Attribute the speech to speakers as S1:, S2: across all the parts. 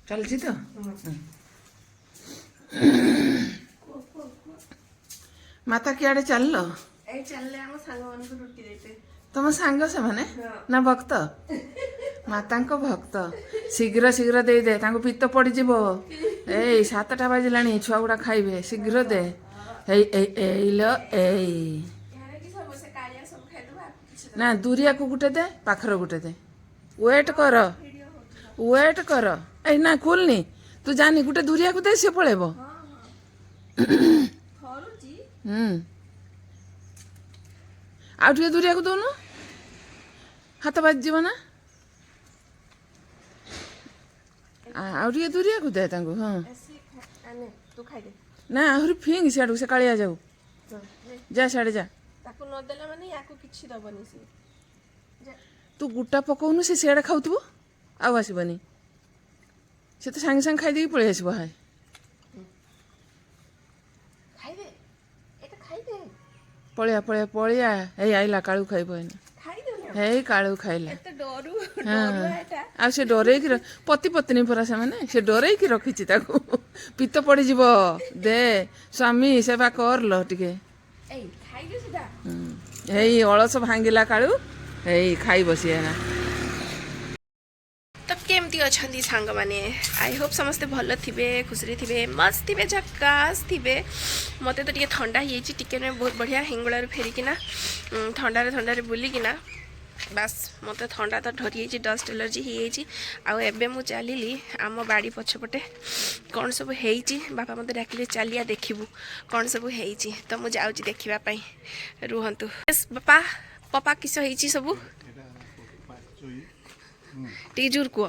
S1: चलছি তো माता किआड़े चल तुम सांग से माने ना भक्त माता भक्त शीघ्र शीघ्र दे दे तांको पित्त पड़ी जीवो ए 7टा बाजिलानी छुआ गुड़ा खाइबे शीघ्र दे लो ना दूरिया को गुटे दे पाखर गुटे दे वेट कर ए ना खोलनी तू जानी गुटे दूरिया को दे से पळेबो आउ टे दूरिया को दोनु हाथ बाज जीव ना आउ टे दूरिया को दे तांको हां
S2: तू खाइ दे
S1: ना आहुरी फिंग सियाडू से कालिया जाऊ जा साड़े जा
S2: ताको न देला माने याको किछि दबनी से
S1: तू गुटा पकाउनु से सियाडे खाउतबो आउ आसीबनी से तो सांगे सांगे खाइ देई पळे आसीबो हाय
S2: खाइ दे एटा खाइ दे
S1: पळिया ए आइला काळू खाइबो एना
S2: खाइ दे ना
S1: हे काळू खाइला
S2: एते डरू एटा
S1: आ से डरे कि पति पत्नी परा से माने से डरे कि रखिछि ताको पित्त पड़ी जीवो दे स्वामी सेवा कर लो टिके
S2: ए खाइ दे सीधा
S1: हे अलस भांगिला काळू हे खाइ बसिया ना
S2: तो केमती अछंदी सांग माने आई होप समस्ते भल थिबे खुशी थिबे मस्त थिबे झक्कास थिबे मते तो टिके ठंडा ही छि टिके ने बहुत बढ़िया हिंगुळा फेरिकिना ठंडा बुलिकिना बस मते ठंडा तो धरी छि डस्ट एलर्जी ही आ एबे मु चलिली आम बाड़ी पछपटे कौन सब हेइछि बापा मते डाकिले चलिया देखिबू कौन सब हेइछि तो मु जाउछि देखिबा पई रुहंतु पापा किस हेइछि सब टीजूर को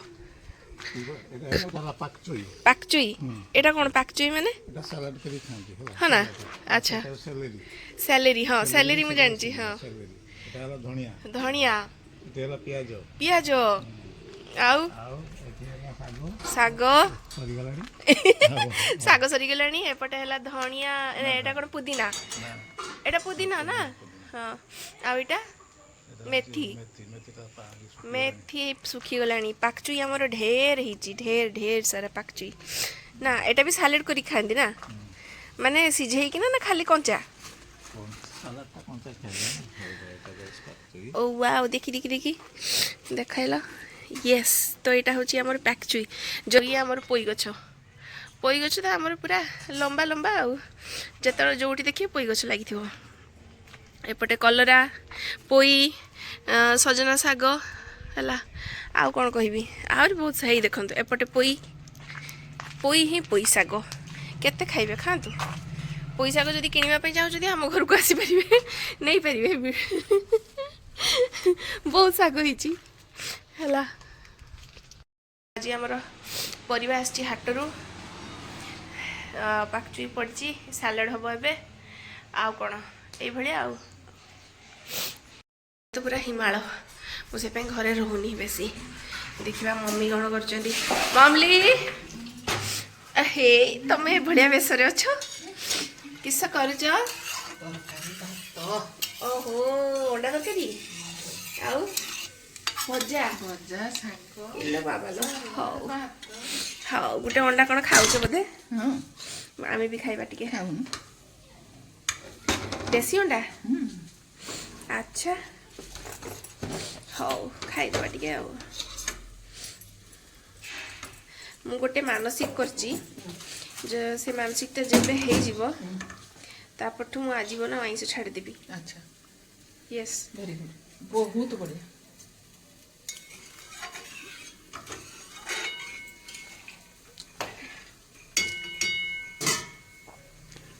S2: पाकचोई एटा कोन पाकचोई माने
S3: एटा सलाद करी खांती है
S2: हां ना अच्छा सैलरी हां सैलरी मु जानची हां
S3: एटा हला
S2: धनिया
S3: एटा हला
S2: प्याज आउ साग साग सरी गलानी एपटे हला धनिया एटा कोन पुदीना ना हां आ एटा मेथी सुखी गलानी पाकचुई हमर ढेर हिची ढेर सारा पाकचुई ना एटा भी सैलेड करी खांदी ना माने सिझेई कि ना खाली कंचा ओ वाओ देखी देखाइला यस तो एटा होची हमर पाकचुई जो ये हमर पोई गछ तो हमर पूरा लंबा आ जत जोटी देखिए पोई गछ लागि थिबो एपटे कलरा पोई सजना साग है आउ कौन कहबी आहुरी बहुत सही देखते एपटे पोई साग केते खाइबे खातु पोई साग जदि किनिबा चाहूँ आम घर को आसीपारे नहीं पारे बहुत साग होइछि है आज आमर परिवा आछि हाटरू पाकचुई पड़ी सालाड हम ए आउ कौन ये आउ तो पूरा हिमाल मुझे घरे रोनी बेसी देखा मम्मी कौन कर ममली हे तमें बढ़िया बेस अच्छ किस कर ओहो अंडा तरकारी आउ भजा बाबा लो हाँ गोटे अंडा कौन खाऊ बोधे आम भी खाइबा टिके देसी अंडा अच्छा हाँ खाइदेवा टे मु गोटे मानसिक करची से मानसिकता जेबे हो तापठू मु आजीवन आइंस छाड़देवी
S1: अच्छा
S2: यस
S1: वेरी गुड बहुत बढ़िया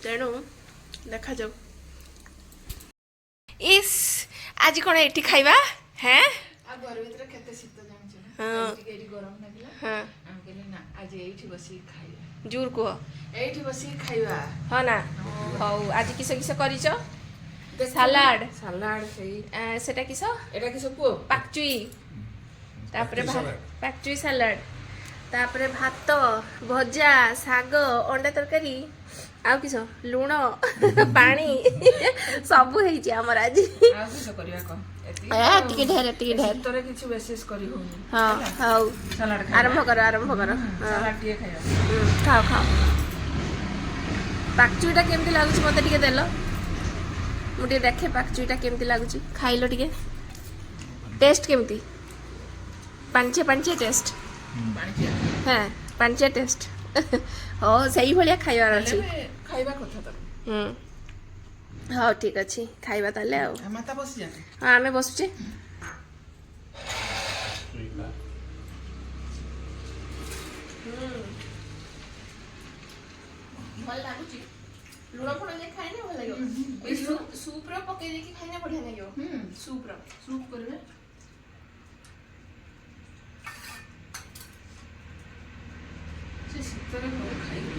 S2: तेणु देखा जाऊ इस आज कौन एटी खाइबा हैं
S1: आ घर भीतर केते शीत जानछ हां एटी गरम लागला
S2: हां
S1: हम कहले ना आज एठी बसी खाइबा
S2: जोर को
S1: एठी बसी खाइबा
S2: हां ना हौ आज किस करिछ सलाड
S1: सही
S2: सेटा किस
S1: एटा किस को
S2: पाकचुई तापरे पाकचुई सलाड तापरे भात भजा साग अंडा तरकारी आउ किस लुण पानी सब हेछि हमर आज
S1: आ किस करिया को
S2: ଟିକେ ଢେର ଟିକେ ଢେର
S1: ଶୀତରେ କିଛି ବେଶିସ୍ କରି ହଉନି।
S2: ହଁ ହଉ
S1: ସାଲାଡ
S2: ଆରମ୍ଭ କର ଆରମ୍ଭ କର ହଁ
S1: ସାଲାଡ ଟିକେ ଖାଇବା।
S2: ଖାଅ ଖାଅ। ପାକଚୁଇଟା କେମିତି ଲାଗୁଛି ମୋତେ ଟିକେ ଦେଲ, ମୁଁ ଟିକେ ଦେଖେ ପାକଚୁଇଟା କେମିତି ଲାଗୁଛି। ଖାଇଲ ଟିକେ, ଟେଷ୍ଟ କେମିତି? ପାଣିଚିଆ ପାଣିଚିଆ ଟେଷ୍ଟ। ହଁ ପାଣିଚିଆ ଟେଷ୍ଟ। ହଉ ସେଇଭଳିଆ ଖାଇବାର ଅଛି।
S1: ଖାଇବା କଥା ତ।
S2: ହଉ ଠିକ୍ ଅଛି ଖାଇବା ତାହେଲେ ଆଉ।
S1: ମାତା ବସିଯା।
S2: ହଁ ଆମେ ବସୁଛେ। ଭଲ ଲାଗୁଛି। ଲୁଣ ଫୁଣ ଦେଇକି ଖାଇଲେ ଭଲ ଲାଗିବ। ଏଇ ସୁପ୍ର ପକେଇ ଦେଇକି ଖାଇଲେ ବଢ଼ିଆ ଲାଗିବ। ସୁପ୍ର
S1: ସୁପ୍ କରିବେ। ସେ ଶୀତରେ ଘରେ ଖାଇବେ।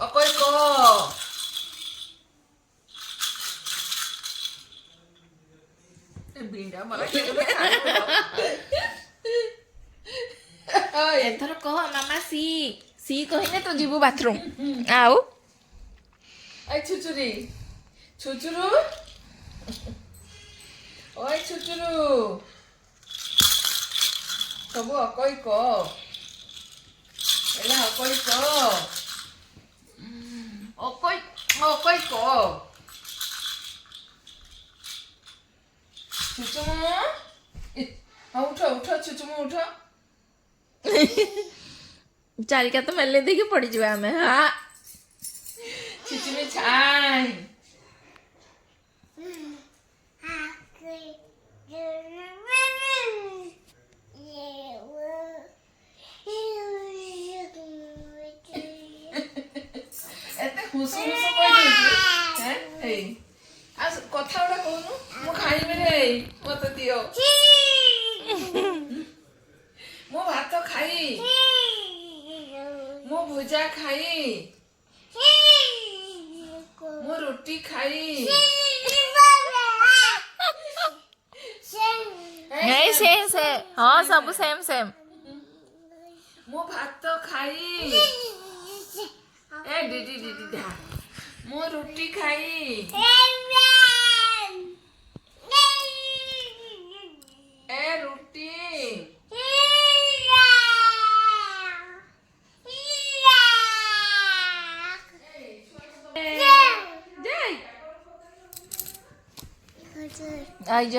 S1: ଅକଇ କ ବିଣ୍ଡା ମରା
S2: ଏଥର କହ ମାମା ସି ସି କହିଲେ ତ ଯିବୁ ବାଥରୁମ୍। ଆଉ
S1: ଆଇ ଛୁଚୁରି ଛୁଚୁରୁ ଓଇ ଛୁଚୁରୁ ସବୁ ଅକଇ କ ଏଇଟା ଅକଇ କ ଅକଇ ଅକଇ କ ଛୁଚୁମୁ ହଁ ଉଠ ଉଠ ଛୁଚୁମୁ ଉଠ।
S2: ଚାରିକା ତ ମେଲେଇ ଦେଇକି ପଡ଼ିଯିବା ଆମେ। ହଁ
S1: ଛୁଚୁମି ଛାଇ ଏତେ ହୁସୁ ହୁସୁ କହିଦଉଛି। ଏଇ ଆଉ କଥା ଗୁଡ଼ା କହୁନୁ। ମୁଁ ଖାଇବି ରେ ମତେ ଦିଅ। ମୁଁ ଭାତ ଖାଇ, ମୁଁ ଭୁଜା ଖାଇ, ମୁଁ ରୁଟି ଖାଇ।
S2: ନାଇଁ ସେ ହଁ ସବୁ ସେମ୍ ସେମ୍।
S1: ମୁଁ ଭାତ ଖାଇ ଏ ଦିଦି ଦିଦି ଧା ମୁଁ ରୁଟି ଖାଇ ଏ ରୁଟି
S2: ଆଇ